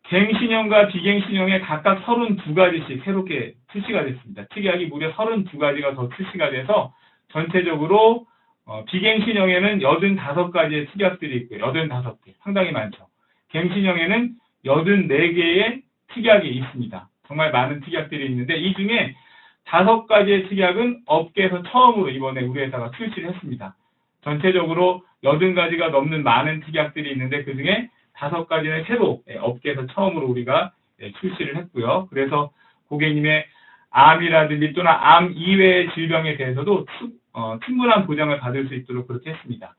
갱신형과 비갱신형에 각각 32가지씩 새롭게 출시가 됐습니다. 특약이 무려 32가지가 더 출시가 돼서 전체적으로 비갱신형에는 85가지의 특약들이 있고요. 85개. 상당히 많죠. 갱신형에는 84개의 특약이 있습니다. 정말 많은 특약들이 있는데 이 중에 5가지의 특약은 업계에서 처음으로 이번에 우리 회사가 출시를 했습니다. 전체적으로 80가지가 넘는 많은 특약들이 있는데 그 중에 5가지는 새로 업계에서 처음으로 우리가 출시를 했고요. 그래서 고객님의 암이라든지 또는 암 이외의 질병에 대해서도 충분한 보장을 받을 수 있도록 그렇게 했습니다.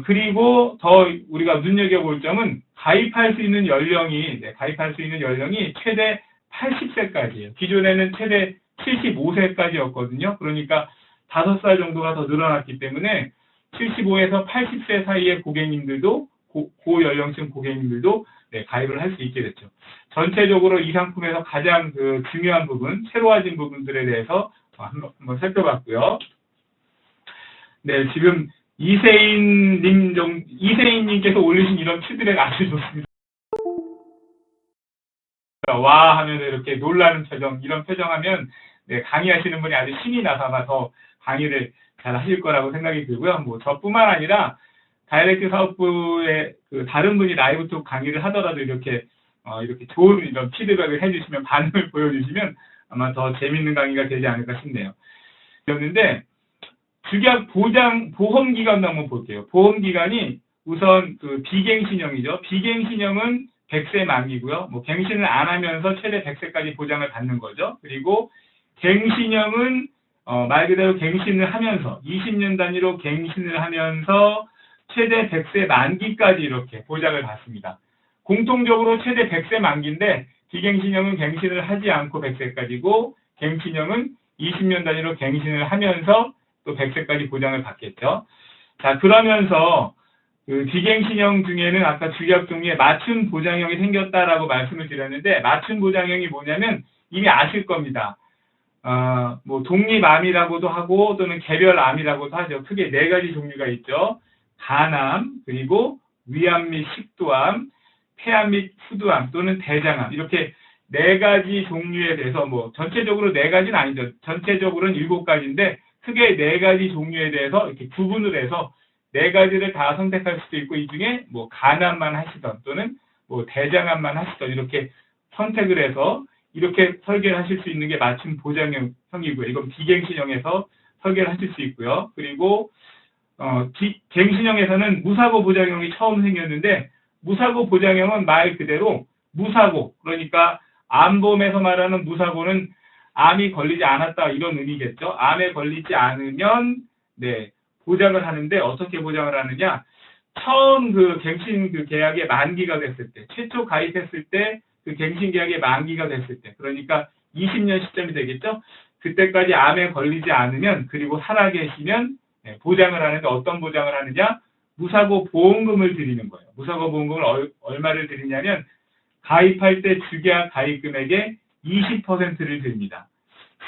그리고 더 우리가 눈여겨볼 점은 가입할 수 있는 연령이 최대 80세까지예요. 기존에는 최대 75세까지였거든요. 그러니까 5살 정도가 더 늘어났기 때문에 75에서 80세 사이의 고객님들도 고연령층 고객님들도 가입을 할 수 있게 됐죠. 전체적으로 이 상품에서 가장 중요한 부분, 새로워진 부분들에 대해서 한번 살펴봤고요. 네, 지금 이세인님께서 올리신 이런 피드백 아주 좋습니다. 와 하면 이렇게 놀라는 표정, 이런 표정하면 강의하시는 분이 아주 신이 나서 아마 더 강의를 잘 하실 거라고 생각이 들고요. 뭐 저뿐만 아니라 다이렉트 사업부의 다른 분이 라이브 톡 강의를 하더라도 이렇게 좋은 이런 피드백을 해주시면, 반응을 보여주시면 아마 더 재밌는 강의가 되지 않을까 싶네요. 그런데 주약 보험 기간도 한번 볼게요. 보험 기간이 우선 비갱신형이죠. 비갱신형은 100세 만기고요. 뭐 갱신을 안 하면서 최대 100세까지 보장을 받는 거죠. 그리고 갱신형은 말 그대로 갱신을 하면서 20년 단위로 갱신을 하면서 최대 100세 만기까지 이렇게 보장을 받습니다. 공통적으로 최대 100세 만기인데 비갱신형은 갱신을 하지 않고 100세까지고 갱신형은 20년 단위로 갱신을 하면서 또 100세까지 보장을 받겠죠. 자, 그러면서 비갱신형 중에는 아까 주약 종류에 맞춤 보장형이 생겼다라고 말씀을 드렸는데, 맞춤 보장형이 뭐냐면 이미 아실 겁니다. 뭐 독립암이라고도 하고 또는 개별암이라고도 하죠. 크게 4가지 종류가 있죠. 간암, 그리고 위암 및 식도암, 폐암 및 후두암 또는 대장암, 이렇게 4가지 종류에 대해서, 뭐 전체적으로 4가지는 아니죠. 전체적으로는 7가지인데 크게 4가지 종류에 대해서 이렇게 구분을 해서 4가지를 다 선택할 수도 있고, 이 중에 뭐 간암만 하시던 또는 뭐 대장암만 하시던 이렇게 선택을 해서 이렇게 설계를 하실 수 있는 게 맞춤 보장형이고요. 이건 비갱신형에서 설계를 하실 수 있고요. 그리고 갱신형에서는 무사고 보장형이 처음 생겼는데, 무사고 보장형은 말 그대로 무사고, 그러니까 암보험에서 말하는 무사고는 암이 걸리지 않았다 이런 의미겠죠. 암에 걸리지 않으면 보장을 하는데, 어떻게 보장을 하느냐? 처음 갱신 계약의 만기가 됐을 때, 최초 가입했을 때 갱신 계약의 만기가 됐을 때, 그러니까 20년 시점이 되겠죠. 그때까지 암에 걸리지 않으면, 그리고 살아계시면 보장을 하는데, 어떤 보장을 하느냐? 무사고 보험금을 드리는 거예요. 무사고 보험금을 얼마를 드리냐면 가입할 때 주계약 가입 금액의 20%를 드립니다.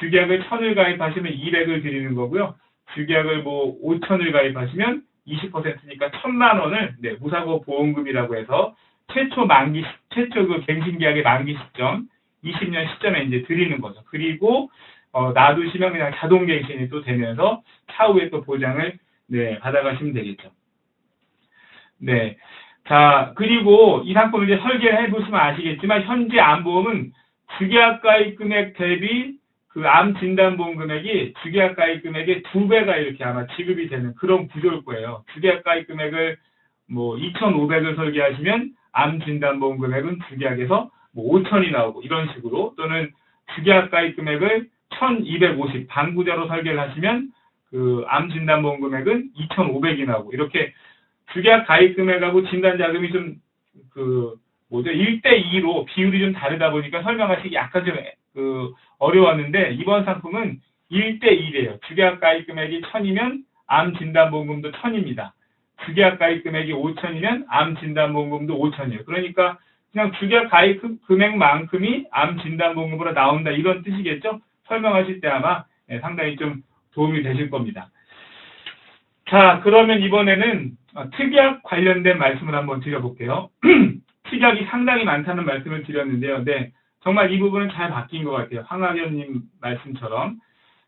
주계약을 1000을 가입하시면 200을 드리는 거고요. 주계약을 뭐 5000을 가입하시면 20%니까 1000만 원을 무사고 보험금이라고 해서 최초 갱신 계약의 만기 시점 20년 시점에 이제 드리는 거죠. 그리고 놔두시면 그냥 자동 갱신이 또 되면서 차후에 또 보장을 받아가시면 되겠죠. 네. 자, 그리고 이 상품을 이제 설계를 해보시면 아시겠지만, 현재 암보험은 주계약 가입 금액 대비 암 진단보험 금액이 주계약 가입 금액의 2배가 이렇게 아마 지급이 되는 그런 구조일 거예요. 주계약 가입 금액을 뭐 2,500을 설계하시면 암 진단보험 금액은 주계약에서 뭐 5,000이 나오고 이런 식으로, 또는 주계약 가입 금액을 1,250 반구자로 설계를 하시면 암 진단보험 금액은 2,500이 나오고, 이렇게 주계약 가입 금액하고 진단 자금이 좀 1대2로 비율이 좀 다르다 보니까 설명하시기 약간 좀 어려웠는데, 이번 상품은 1대1이에요. 주계약 가입 금액이 1,000이면 암 진단보험금도 1,000입니다. 주계약 가입 금액이 5,000이면 암 진단보험금도 5,000이에요. 그러니까 그냥 주계약 가입 금액만큼이 암 진단보험금으로 나온다, 이런 뜻이겠죠? 설명하실 때 아마 상당히 좀 도움이 되실 겁니다. 자, 그러면 이번에는 특약 관련된 말씀을 한번 드려볼게요. 특약이 상당히 많다는 말씀을 드렸는데요. 네, 정말 이 부분은 잘 바뀐 것 같아요. 황학연님 말씀처럼.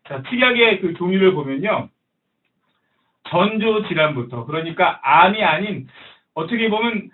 자, 특약의 그 종류를 보면요. 전조 질환부터, 그러니까 암이 아닌, 어떻게 보면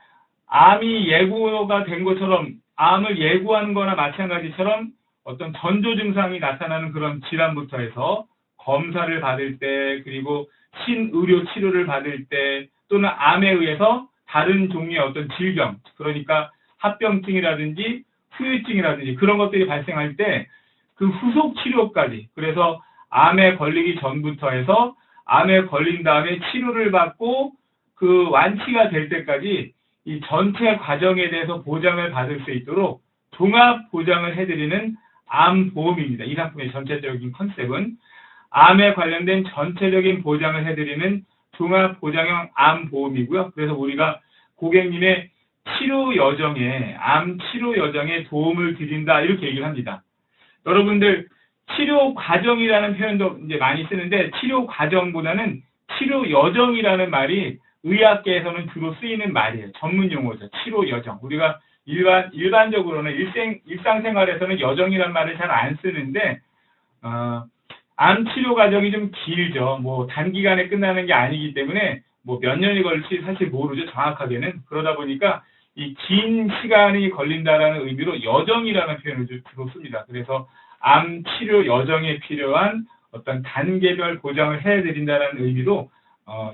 암이 예고가 된 것처럼 암을 예고하는 거나 마찬가지처럼 어떤 전조 증상이 나타나는 그런 질환부터 해서 검사를 받을 때, 그리고 신의료 치료를 받을 때, 또는 암에 의해서 다른 종류의 어떤 질병, 그러니까 합병증이라든지 후유증이라든지 그런 것들이 발생할 때 그 후속 치료까지, 그래서 암에 걸리기 전부터 해서 암에 걸린 다음에 치료를 받고 그 완치가 될 때까지 이 전체 과정에 대해서 보장을 받을 수 있도록 종합 보장을 해드리는 암보험입니다. 이 상품의 전체적인 컨셉은 암에 관련된 전체적인 보장을 해드리는 종합 보장형 암보험이고요. 그래서 우리가 고객님의 치료 여정에, 암 치료 여정에 도움을 드린다, 이렇게 얘기를 합니다. 여러분들 치료 과정이라는 표현도 이제 많이 쓰는데 치료 과정보다는 치료 여정이라는 말이 의학계에서는 주로 쓰이는 말이에요. 전문 용어죠. 치료 여정. 우리가 일반적으로는 일상생활에서는 여정이란 말을 잘 안 쓰는데 암 치료 과정이 좀 길죠. 뭐 단기간에 끝나는 게 아니기 때문에 뭐 몇 년이 걸릴지 사실 모르죠. 정확하게는. 그러다 보니까 이 긴 시간이 걸린다라는 의미로 여정이라는 표현을 주로 씁니다. 그래서 암 치료 여정에 필요한 어떤 단계별 보장을 해드린다는 의미로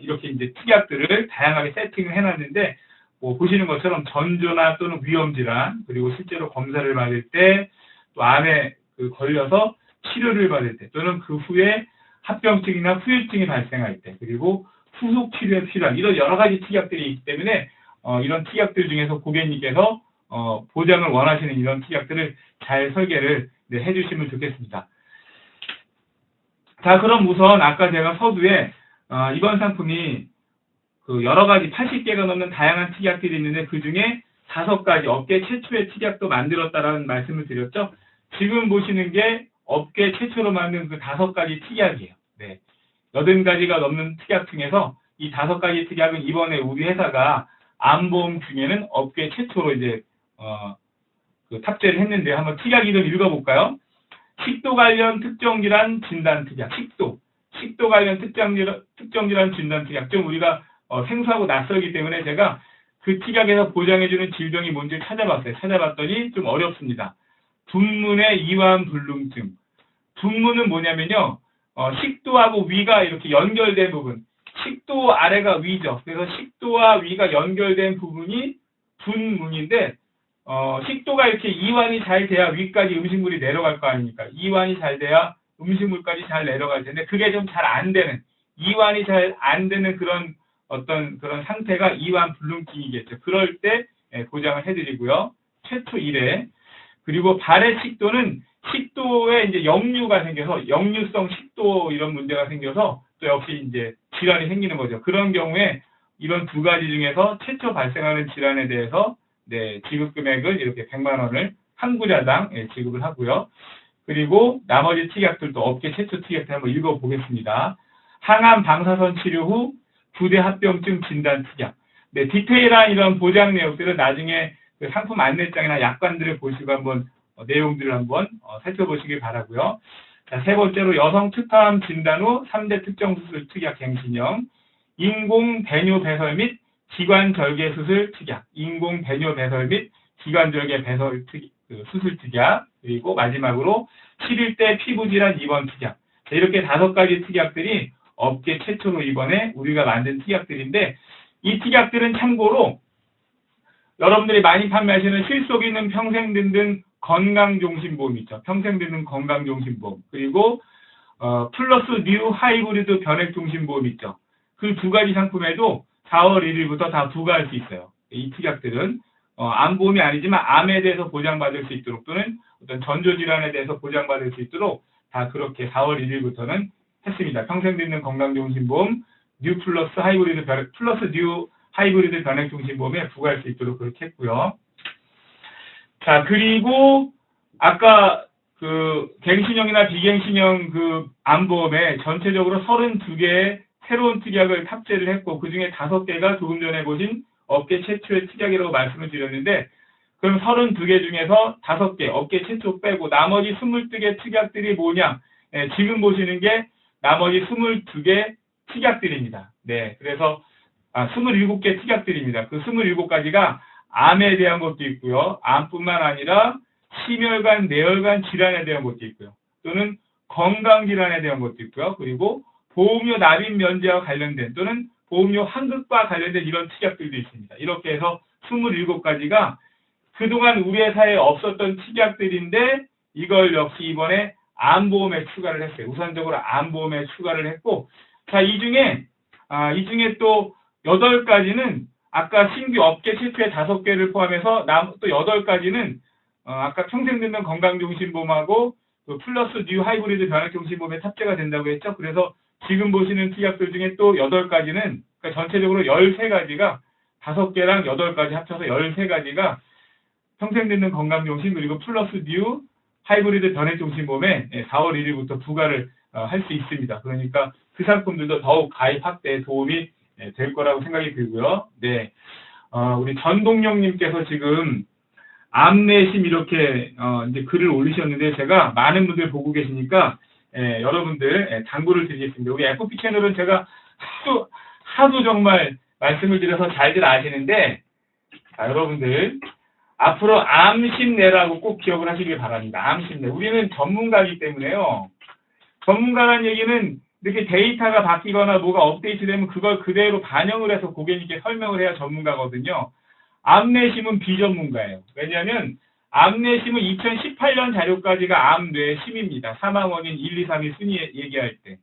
이렇게 이제 특약들을 다양하게 세팅을 해놨는데, 뭐 보시는 것처럼 전조나 또는 위험 질환, 그리고 실제로 검사를 받을 때, 또 암에 걸려서 치료를 받을 때, 또는 그 후에 합병증이나 후유증이 발생할 때, 그리고 후속 치료에 필요한 이런 여러 가지 특약들이 있기 때문에 이런 특약들 중에서 고객님께서 보장을 원하시는 이런 특약들을 잘 설계를 해주시면 좋겠습니다. 자, 그럼 우선 아까 제가 서두에 이번 상품이 그 여러 가지 80개가 넘는 다양한 특약들이 있는데 그 중에 5가지 업계 최초의 특약도 만들었다라는 말씀을 드렸죠. 지금 보시는 게 업계 최초로 만든 그 5가지 특약이에요. 네. 80가지가 넘는 특약 중에서 이 5가지 특약은 이번에 우리 회사가 암보험 중에는 업계 최초로 이제 그 탑재를 했는데 한번 특약 이름 읽어볼까요? 식도 관련 특정 질환 진단 특약. 식도 관련 특정 질환 진단 특약. 좀 우리가 생소하고 낯설기 때문에 제가 그 특약에서 보장해주는 질병이 뭔지 찾아봤어요. 찾아봤더니 좀 어렵습니다. 분문의 이완불능증. 분문은 뭐냐면요. 식도하고 위가 이렇게 연결된 부분. 식도 아래가 위죠. 그래서 식도와 위가 연결된 부분이 분문인데 식도가 이렇게 이완이 잘 돼야 위까지 음식물이 내려갈 거 아닙니까? 이완이 잘 돼야 음식물까지 잘 내려갈 텐데 그게 좀 잘 안 되는, 이완이 잘 안 되는 그런 어떤 그런 상태가 이완불능증이겠죠. 그럴 때 보장을 해드리고요. 최초 1회. 그리고 발의 식도는 식도에 이제 역류가 생겨서 역류성 식도 이런 문제가 생겨서 또 역시 이제 질환이 생기는 거죠. 그런 경우에 이런 2가지 중에서 최초 발생하는 질환에 대해서 지급 금액을 이렇게 100만 원을 한 구자당 지급을 하고요. 그리고 나머지 특약들도 업계 최초 특약들 한번 읽어보겠습니다. 항암 방사선 치료 후 부대 합병증 진단 특약. 디테일한 이런 보장 내용들은 나중에 그 상품 안내장이나 약관들을 보시고 한번 내용들을 한번 살펴보시길 바라고요. 자, 3번째로 여성 특파암 진단 후 3대 특정 수술 특약 갱신형, 인공 배뇨 배설 및 기관절개 수술 특약, 인공 배뇨 배설 및 기관절개 배설 수술 특약, 그리고 마지막으로 11대 피부질환 입원 특약. 자, 이렇게 5가지 특약들이 업계 최초로 이번에 우리가 만든 특약들인데, 이 특약들은 참고로 여러분들이 많이 판매하시는 실속 있는 평생 듣는 건강종신보험 있죠. 평생 듣는 건강종신보험. 그리고 플러스 뉴 하이브리드 변액종신보험 있죠. 그 2가지 상품에도 4월 1일부터 다 부과할 수 있어요. 이 특약들은 암보험이 아니지만 암에 대해서 보장받을 수 있도록, 또는 어떤 전조질환에 대해서 보장받을 수 있도록 다 그렇게 4월 1일부터는 했습니다. 평생 듣는 건강종신보험 뉴 플러스 뉴 하이브리드 변액종신보험에 부과할 수 있도록 그렇게 했고요. 자, 그리고 아까 그 갱신형이나 비갱신형 그 암보험에 전체적으로 32개의 새로운 특약을 탑재를 했고, 그 중에 5개가 조금 전에 보신 업계 최초의 특약이라고 말씀을 드렸는데 그럼 32개 중에서 5개 업계 최초 빼고 나머지 22개 특약들이 뭐냐? 네, 지금 보시는 게 나머지 22개 특약들입니다. 네, 그래서 27개 특약들입니다. 그 27가지가 암에 대한 것도 있고요. 암뿐만 아니라 심혈관, 뇌혈관 질환에 대한 것도 있고요. 또는 건강질환에 대한 것도 있고요. 그리고 보험료 납입 면제와 관련된 또는 보험료 환급과 관련된 이런 특약들도 있습니다. 이렇게 해서 27가지가 그동안 우리 회사에 없었던 특약들인데 이걸 역시 이번에 암보험에 추가를 했어요. 우선적으로 암보험에 추가를 했고 자, 이 중에 또 8가지는 아까 신규 업계 최초의 5개를 포함해서 또 8가지는 아까 평생 듣는 건강종신보험하고 플러스 뉴 하이브리드 변액종신보험에 탑재가 된다고 했죠. 그래서 지금 보시는 특약들 중에 또 8가지는 그러니까 전체적으로 13가지가 5개랑 8가지 합쳐서 13가지가 평생 듣는 건강종신 그리고 플러스 뉴 하이브리드 변액종신보험에 4월 1일부터 부과를 할 수 있습니다. 그러니까 그 상품들도 더욱 가입 확대에 도움이 될 거라고 생각이 들고요. 네, 우리 전동영님께서 지금 암내심 이렇게 이제 글을 올리셨는데 제가 많은 분들 보고 계시니까 여러분들 당부를 드리겠습니다. 우리 FP 채널은 제가 하도 정말 말씀을 드려서 잘들 아시는데 자, 여러분들 앞으로 암심내라고 꼭 기억을 하시길 바랍니다. 암심내. 우리는 전문가이기 때문에요. 전문가라는 얘기는 이렇게 데이터가 바뀌거나 뭐가 업데이트되면 그걸 그대로 반영을 해서 고객님께 설명을 해야 전문가거든요. 암내심은 비전문가예요. 왜냐하면 암내심은 2018년 자료까지가 암뇌심입니다. 사망 원인 1, 2, 3위 순위 얘기할 때.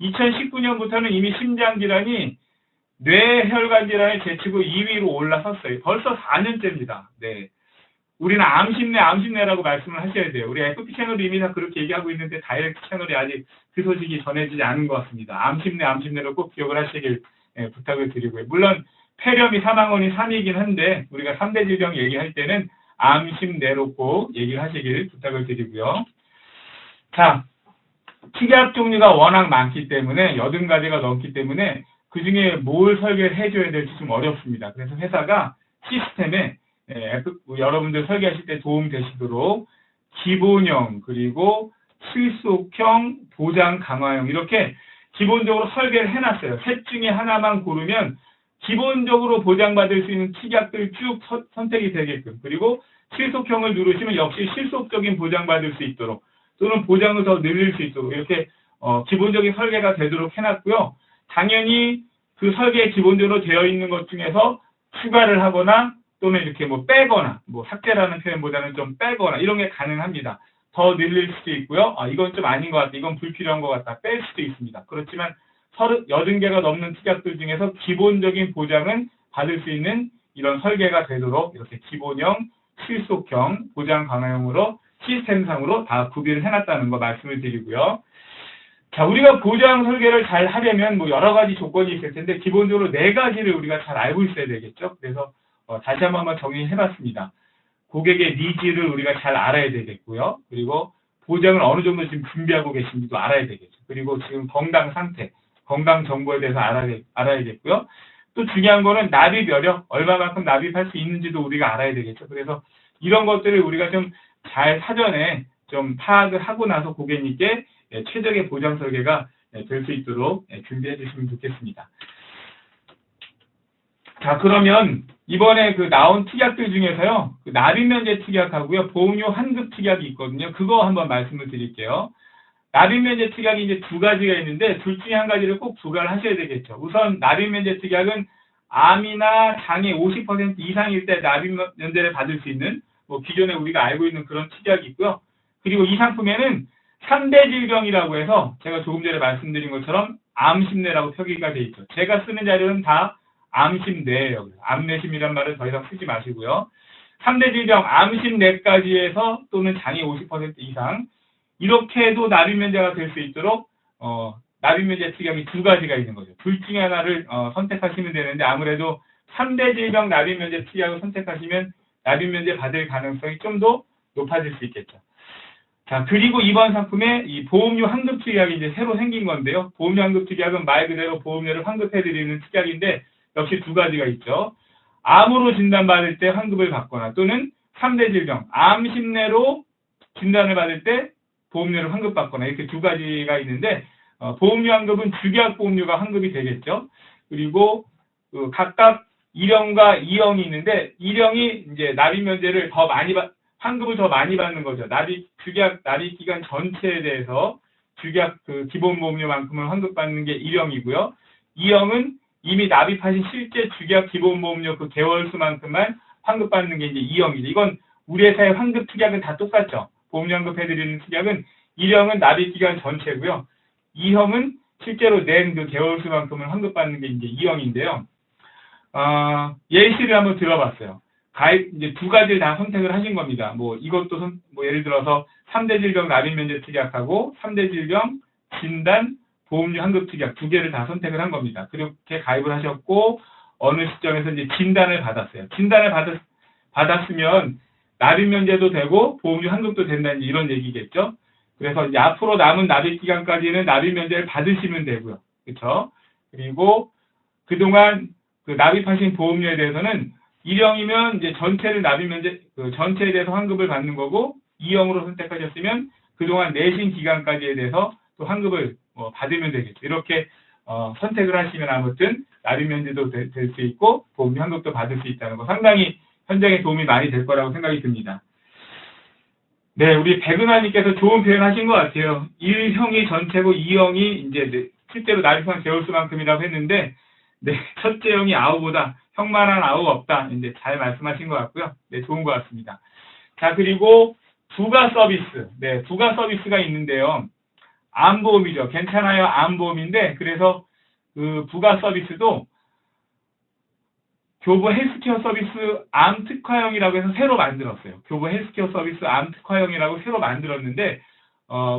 2019년부터는 이미 심장질환이 뇌혈관 질환을 제치고 2위로 올라섰어요. 벌써 4년째입니다. 네. 우리는 암심내라고 말씀을 하셔야 돼요. 우리 FP 채널이 이미 다 그렇게 얘기하고 있는데 다이렉트 채널이 아직 그 소식이 전해지지 않은 것 같습니다. 암심내를 꼭 기억을 하시길 부탁을 드리고요. 물론 폐렴이 사망 원인 3위이긴 한데 우리가 3대 질병 얘기할 때는 암심내로 꼭 얘기를 하시길 부탁을 드리고요. 자, 특약 종류가 워낙 많기 때문에 80가지가 넘기 때문에 그 중에 뭘 설계를 해줘야 될지 좀 어렵습니다. 그래서 회사가 시스템에 여러분들 설계하실 때 도움 되시도록 기본형 그리고 실속형 보장 강화형 이렇게 기본적으로 설계를 해놨어요. 셋 중에 하나만 고르면 기본적으로 보장받을 수 있는 특약들 쭉 선택이 되게끔 그리고 실속형을 누르시면 역시 실속적인 보장받을 수 있도록 또는 보장을 더 늘릴 수 있도록 이렇게 기본적인 설계가 되도록 해놨고요. 당연히 그 설계에 기본적으로 되어 있는 것 중에서 추가를 하거나 또는 이렇게 뭐 빼거나 뭐 삭제라는 표현보다는 좀 빼거나 이런 게 가능합니다. 더 늘릴 수도 있고요. 이건 좀 아닌 것 같다. 이건 불필요한 것 같다. 뺄 수도 있습니다. 그렇지만 80개가 넘는 특약들 중에서 기본적인 보장은 받을 수 있는 이런 설계가 되도록 이렇게 기본형, 실속형, 보장 강화형으로 시스템상으로 다 구비를 해놨다는 거 말씀을 드리고요. 자, 우리가 보장 설계를 잘 하려면 뭐 여러 가지 조건이 있을 텐데 기본적으로 4가지를 우리가 잘 알고 있어야 되겠죠. 그래서 다시 한번 정리해봤습니다. 고객의 니즈를 우리가 잘 알아야 되겠고요. 그리고 보장을 어느 정도 지금 준비하고 계신지도 알아야 되겠죠. 그리고 지금 건강 상태, 건강 정보에 대해서 알아야겠고요. 또 중요한 거는 납입 여력, 얼마만큼 납입할 수 있는지도 우리가 알아야 되겠죠. 그래서 이런 것들을 우리가 좀 잘 사전에 좀 파악을 하고 나서 고객님께 최적의 보장 설계가 될 수 있도록 준비해 주시면 좋겠습니다. 자, 그러면 이번에 그 나온 특약들 중에서요, 그 납입면제 특약하고요, 보험료 환급 특약이 있거든요. 그거 한번 말씀을 드릴게요. 납입면제 특약이 이제 2가지가 있는데 둘 중에 한 가지를 꼭 부과를 하셔야 되겠죠. 우선 납입면제 특약은 암이나 장애 50% 이상일 때 납입면제를 받을 수 있는 뭐 기존에 우리가 알고 있는 그런 특약이 있고요. 그리고 이 상품에는 3대 질병이라고 해서 제가 조금 전에 말씀드린 것처럼 암심내라고 표기가 돼 있죠. 제가 쓰는 자료는 다 암심내예요. 암내심이란 말은 더 이상 쓰지 마시고요. 3대 질병, 암심내까지 해서 또는 장애 50% 이상 이렇게 해도 납입면제가 될 수 있도록 납입면제 특약이 2가지가 있는 거죠. 둘 중에 하나를 선택하시면 되는데 아무래도 3대 질병 납입면제 특약을 선택하시면 납입면제 받을 가능성이 좀 더 높아질 수 있겠죠. 자, 그리고 이번 상품에 이 보험료 환급 특약이 이제 새로 생긴 건데요. 보험료 환급 특약은 말 그대로 보험료를 환급해드리는 특약인데 역시 2가지가 있죠. 암으로 진단받을 때 환급을 받거나 또는 3대 질병, 암 심내로 진단을 받을 때 보험료를 환급받거나 이렇게 두 가지가 있는데 보험료 환급은 주계약 보험료가 환급이 되겠죠. 그리고 각각 1형과 2형이 있는데 1형이 이제 납입 면제를 더 많이 환급을 더 많이 받는 거죠. 주계약 납입 기간 전체에 대해서 주계약 기본 보험료만큼을 환급받는 게 1형이고요. 2형은 이미 납입하신 실제 주계약 기본 보험료 그 개월 수만큼만 환급받는 게 이제 2형이죠. 이건 우리 회사의 환급 특약은 다 똑같죠. 보험료 환급해드리는 특약은 1형은 납입 기간 전체고요. 2형은 실제로 낸 그 개월 수만큼을 환급받는 게 이제 2형인데요. 예시를 한번 들어봤어요. 이제 두 가지를 다 선택을 하신 겁니다. 이것도 예를 들어서 3대 질병 납입 면제 특약하고 3대 질병 진단 보험료 환급 특약 두 개를 다 선택을 한 겁니다. 그렇게 가입을 하셨고 어느 시점에서 이제 진단을 받았어요. 진단을 받았으면 납입 면제도 되고 보험료 환급도 된다는 이런 얘기겠죠. 그래서 이제 앞으로 남은 납입 기간까지는 납입 면제를 받으시면 되고요. 그렇죠? 그리고 그동안 납입하신 보험료에 대해서는 1형이면 이제 전체를 납입 면제 전체에 대해서 환급을 받는 거고 2형으로 선택하셨으면 그동안 내신 기간까지에 대해서 또 환급을 받으면 되겠죠. 이렇게 선택을 하시면 아무튼 납입 면제도 될 수 있고 보험료 환급도 받을 수 있다는 거 상당히 현장에 도움이 많이 될 거라고 생각이 듭니다. 네, 우리 백은하님께서 좋은 표현 하신 것 같아요. 1형이 전체고 2형이 이제 실제로 납입한 개월수만큼이라고 했는데, 네, 첫째 형이 아우보다 형만한 아우 없다. 이제 잘 말씀하신 것 같고요. 네, 좋은 것 같습니다. 자, 그리고 부가 서비스. 네, 부가 서비스가 있는데요. 암보험이죠. 괜찮아요. 암보험인데, 그래서 그 부가 서비스도 교보 헬스케어 서비스 암 특화형이라고 해서 새로 만들었어요. 교보 헬스케어 서비스 암 특화형이라고 새로 만들었는데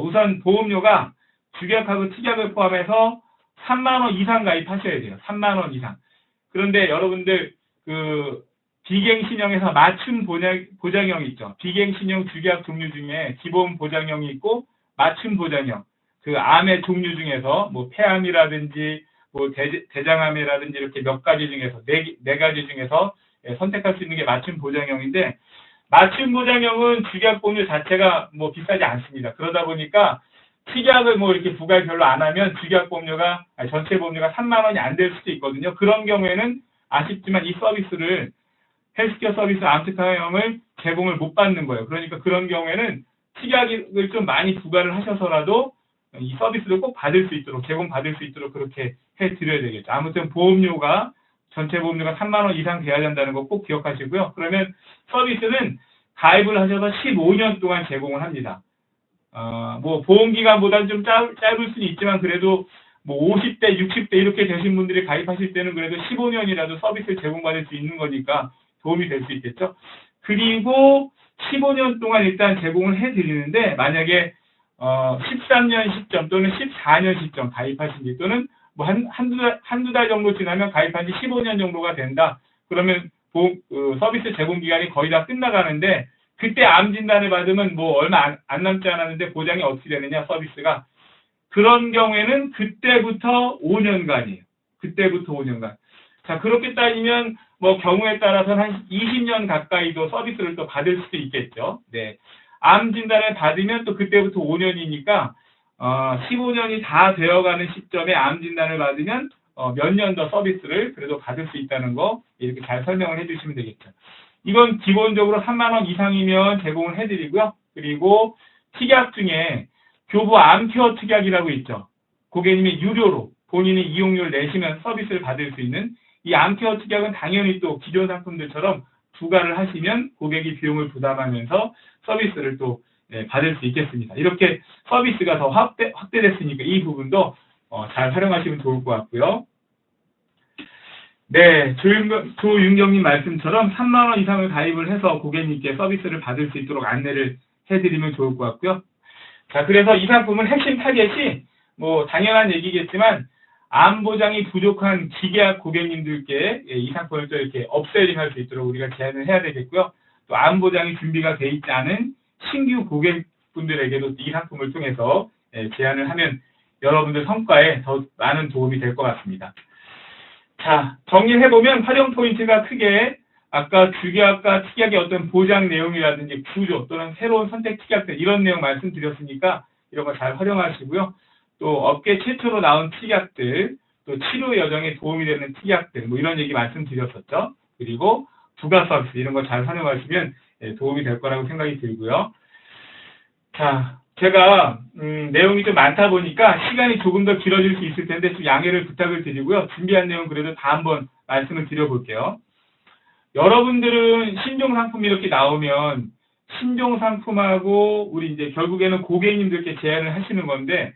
우선 보험료가 주계약하고 특약을 포함해서 3만 원 이상 가입하셔야 돼요. 3만 원 이상. 그런데 여러분들 비갱신형에서 맞춤 보장형이 있죠. 비갱신형 주계약 종류 중에 기본 보장형이 있고 맞춤 보장형. 그 암의 종류 중에서 폐암이라든지 대장암이라든지 이렇게 몇 가지 중에서 네 가지 중에서 선택할 수 있는 게 맞춤 보장형인데 맞춤 보장형은 주계약 보험료 자체가 비싸지 않습니다. 그러다 보니까 특약을 이렇게 부과를 별로 안 하면 주계약 보험료가 전체 보험료가 3만 원이 안 될 수도 있거든요. 그런 경우에는 아쉽지만 이 서비스를 헬스케어 서비스 암특화형을 제공을 못 받는 거예요. 그러니까 그런 경우에는 특약을 좀 많이 부과를 하셔서라도 이 서비스를 꼭 받을 수 있도록 제공받을 수 있도록 그렇게 해드려야 되겠죠. 아무튼 보험료가 전체 보험료가 3만 원 이상 돼야 된다는 거 꼭 기억하시고요. 그러면 서비스는 가입을 하셔서 15년 동안 제공을 합니다. 보험기간보다는 좀 짧을 수는 있지만 그래도 50대, 60대 이렇게 되신 분들이 가입하실 때는 그래도 15년이라도 서비스를 제공받을 수 있는 거니까 도움이 될 수 있겠죠. 그리고 15년 동안 일단 제공을 해드리는데 만약에 13년 시점 또는 14년 시점 가입하신 지 또는 한두 달 정도 지나면 가입한 지 15년 정도가 된다. 그러면 서비스 제공 기간이 거의 다 끝나가는데 그때 암 진단을 받으면 얼마 안 남지 않았는데 보장이 어떻게 되느냐 서비스가. 그런 경우에는 그때부터 5년간이에요. 그때부터 5년간. 자, 그렇게 따지면 경우에 따라서는 한 20년 가까이도 서비스를 또 받을 수도 있겠죠. 네. 암 진단을 받으면 또 그때부터 5년이니까 15년이 다 되어가는 시점에 암 진단을 받으면 몇 년 더 서비스를 그래도 받을 수 있다는 거 이렇게 잘 설명을 해주시면 되겠죠. 이건 기본적으로 3만 원 이상이면 제공을 해드리고요. 그리고 특약 중에 교보 암케어 특약이라고 있죠. 고객님이 유료로 본인이 이용료를 내시면 서비스를 받을 수 있는 이 암케어 특약은 당연히 또 기존 상품들처럼 부과를 하시면 고객이 비용을 부담하면서 서비스를 또 받을 수 있겠습니다. 이렇게 서비스가 더 확대됐으니까 이 부분도 잘 활용하시면 좋을 것 같고요. 네, 조윤경님 말씀처럼 3만 원 이상을 가입을 해서 고객님께 서비스를 받을 수 있도록 안내를 해드리면 좋을 것 같고요. 자, 그래서 이 상품은 핵심 타겟이 당연한 얘기겠지만 암 보장이 부족한 기계약 고객님들께 이 상품을 또 이렇게 업셀링 할 수 있도록 우리가 제안을 해야 되겠고요. 또 암 보장이 준비가 돼 있지 않은 신규 고객분들에게도 이 상품을 통해서 제안을 하면 여러분들 성과에 더 많은 도움이 될 것 같습니다. 자, 정리해보면 활용 포인트가 크게 아까 주계약과 특약의 어떤 보장 내용이라든지 구조 또는 새로운 선택 특약들 이런 내용 말씀드렸으니까 이런 거 잘 활용하시고요. 또 업계 최초로 나온 특약들, 또 치료 여정에 도움이 되는 특약들 뭐 이런 얘기 말씀드렸었죠. 그리고 부가 서비스 이런 거 잘 활용하시면 도움이 될 거라고 생각이 들고요. 자, 제가 내용이 좀 많다 보니까 시간이 조금 더 길어질 수 있을 텐데 좀 양해를 부탁을 드리고요. 준비한 내용 그래도 다 한번 말씀을 드려볼게요. 여러분들은 신종상품이 이렇게 나오면 신종상품하고 우리 이제 결국에는 고객님들께 제안을 하시는 건데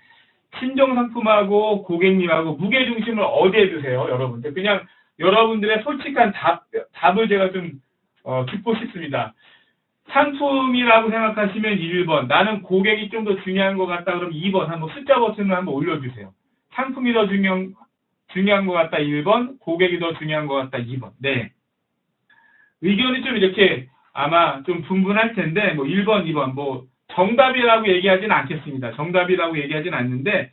신종상품하고 고객님하고 무게중심을 어디에 두세요, 여러분들? 그냥 여러분들의 솔직한 답을 제가 좀 듣고 싶습니다. 상품이라고 생각하시면 1번, 나는 고객이 좀 더 중요한 것 같다 그러면 2번, 한번 숫자 버튼을 한번 올려주세요. 상품이 더 중요한 것 같다 1번, 고객이 더 중요한 것 같다 2번. 네. 의견이 좀 이렇게 아마 좀 분분할 텐데, 뭐 1번, 2번, 뭐 정답이라고 얘기하지는 않겠습니다. 정답이라고 얘기하지는 않는데,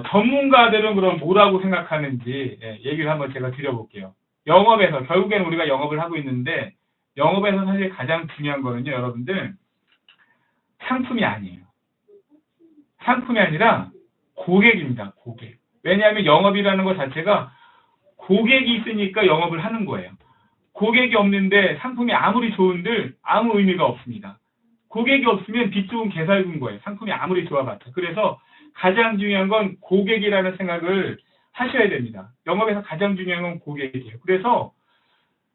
전문가들은 그럼 뭐라고 생각하는지 얘기를 한번 제가 드려볼게요. 영업에서, 결국에는 우리가 영업을 하고 있는데, 영업에서 사실 가장 중요한 거는요, 여러분들, 상품이 아니에요. 상품이 아니라 고객입니다, 고객. 왜냐하면 영업이라는 것 자체가 고객이 있으니까 영업을 하는 거예요. 고객이 없는데 상품이 아무리 좋은들 아무 의미가 없습니다. 고객이 없으면 빚 좋은 개살군 거예요. 상품이 아무리 좋아봤자. 그래서 가장 중요한 건 고객이라는 생각을 하셔야 됩니다. 영업에서 가장 중요한 건 고객이에요. 그래서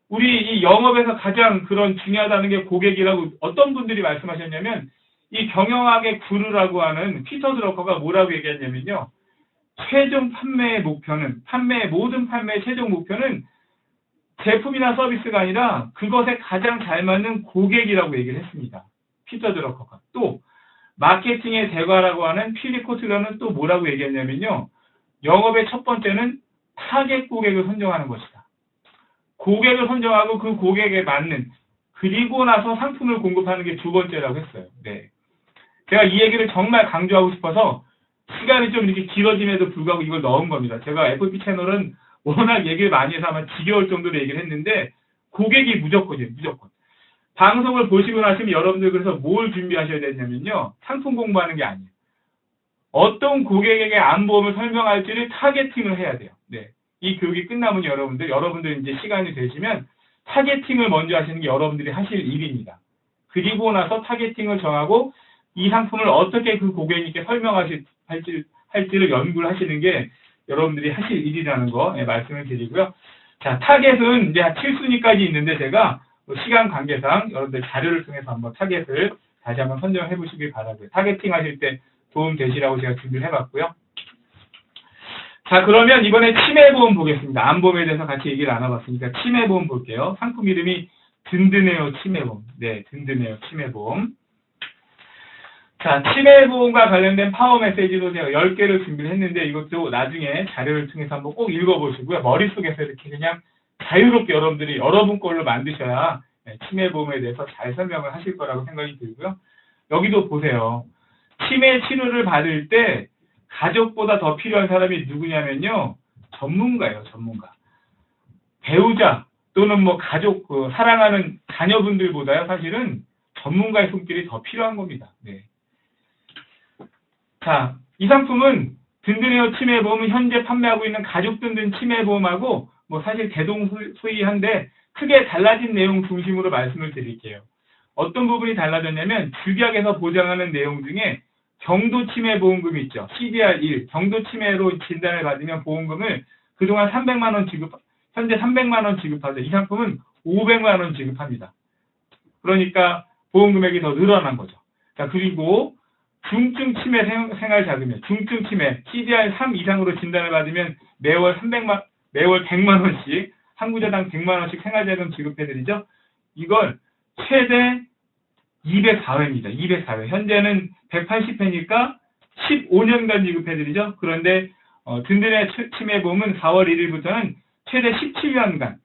우리 이 영업에서 가장 그런 중요하다는 게 고객이라고 어떤 분들이 말씀하셨냐면 이 경영학의 구루라고 하는 피터 드러커가 뭐라고 얘기했냐면요. 최종 판매의 목표는 모든 판매의 최종 목표는 제품이나 서비스가 아니라 그것에 가장 잘 맞는 고객이라고 얘기를 했습니다. 피터 드러커가. 또 마케팅의 대가라고 하는 필립 코틀러는 또 뭐라고 얘기했냐면요. 영업의 첫 번째는 타겟 고객을 선정하는 것이다. 고객을 선정하고 그 고객에 맞는 그리고 나서 상품을 공급하는 게 두 번째라고 했어요. 네. 제가 이 얘기를 정말 강조하고 싶어서 시간이 좀 이렇게 길어짐에도 불구하고 이걸 넣은 겁니다. 제가 FP 채널은 워낙 얘기를 많이 해서 아마 지겨울 정도로 얘기를 했는데 고객이 무조건이에요. 무조건. 방송을 보시고 나시면 여러분들 그래서 뭘 준비하셔야 되냐면요. 상품 공부하는 게 아니에요. 어떤 고객에게 안보험을 설명할지를 타겟팅을 해야 돼요. 네. 이 교육이 끝나면 여러분들 이제 시간이 되시면 타겟팅을 먼저 하시는 게 여러분들이 하실 일입니다. 그리고 나서 타겟팅을 정하고 이 상품을 어떻게 그 고객님께 할지를 연구를 하시는 게 여러분들이 하실 일이라는 거 말씀을 드리고요. 자, 타겟은 이제 7순위까지 있는데 제가 시간 관계상 여러분들 자료를 통해서 한번 타겟을 다시 한번 선정해 보시길 바라고요. 타겟팅 하실 때 도움 되시라고 제가 준비를 해봤고요. 자, 그러면 이번에 치매보험 보겠습니다. 암보험에 대해서 같이 얘기를 나눠봤으니까 치매보험 볼게요. 상품 이름이 든든해요 치매보험. 네, 든든해요 치매보험. 자, 치매보험과 관련된 파워 메시지도 제가 10개를 준비를 했는데 이것도 나중에 자료를 통해서 한번 꼭 읽어보시고요. 머릿속에서 이렇게 그냥 자유롭게 여러분들이 여러분 걸로 만드셔야 치매보험에 대해서 잘 설명을 하실 거라고 생각이 들고요. 여기도 보세요. 치매 치료를 받을 때 가족보다 더 필요한 사람이 누구냐면요. 전문가예요, 전문가. 배우자 또는 뭐 가족, 사랑하는 자녀분들보다요. 사실은 전문가의 손길이 더 필요한 겁니다. 네. 자, 이 상품은 든든해요 치매보험은 현재 판매하고 있는 가족 든든 치매보험하고 뭐 사실 대동소이한데 크게 달라진 내용 중심으로 말씀을 드릴게요. 어떤 부분이 달라졌냐면 주계약에서 보장하는 내용 중에 경도치매보험금이 있죠. CDR1 경도치매로 진단을 받으면 보험금을 그동안 300만 원 현재 300만 원 지급하죠. 이 상품은 500만 원 지급합니다. 그러니까 보험금액이 더 늘어난 거죠. 자, 그리고 중증 치매 생활자금이요. 중증 치매 CDR 3 이상으로 진단을 받으면 매월 100만 원씩 한 구자당 100만 원씩 생활자금 지급해드리죠. 이걸 최대 204회입니다. 204회. 현재는 180회니까 15년간 지급해드리죠. 그런데 든든해 치매보험은 4월 1일부터는 최대 17년간.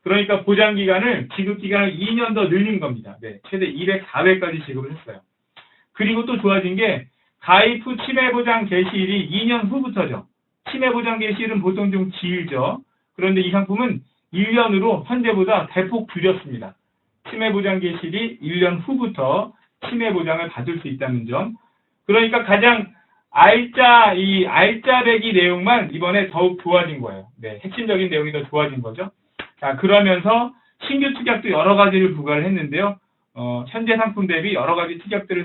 그러니까 보장기간을 지급기간을 2년 더 늘린 겁니다. 네, 최대 204회까지 지급을 했어요. 그리고 또 좋아진 게 가입 후 치매보장 개시일이 2년 후부터죠. 치매보장 개시일은 보통 좀 길죠. 그런데 이 상품은 1년으로 현재보다 대폭 줄였습니다. 치매 보장 개시일이 1년 후부터 치매 보장을 받을 수 있다는 점. 그러니까 가장 알짜배기 내용만 이번에 더욱 좋아진 거예요. 네, 핵심적인 내용이 더 좋아진 거죠. 자, 그러면서 신규 특약도 여러 가지를 부과를 했는데요. 현재 상품 대비 여러 가지 특약들을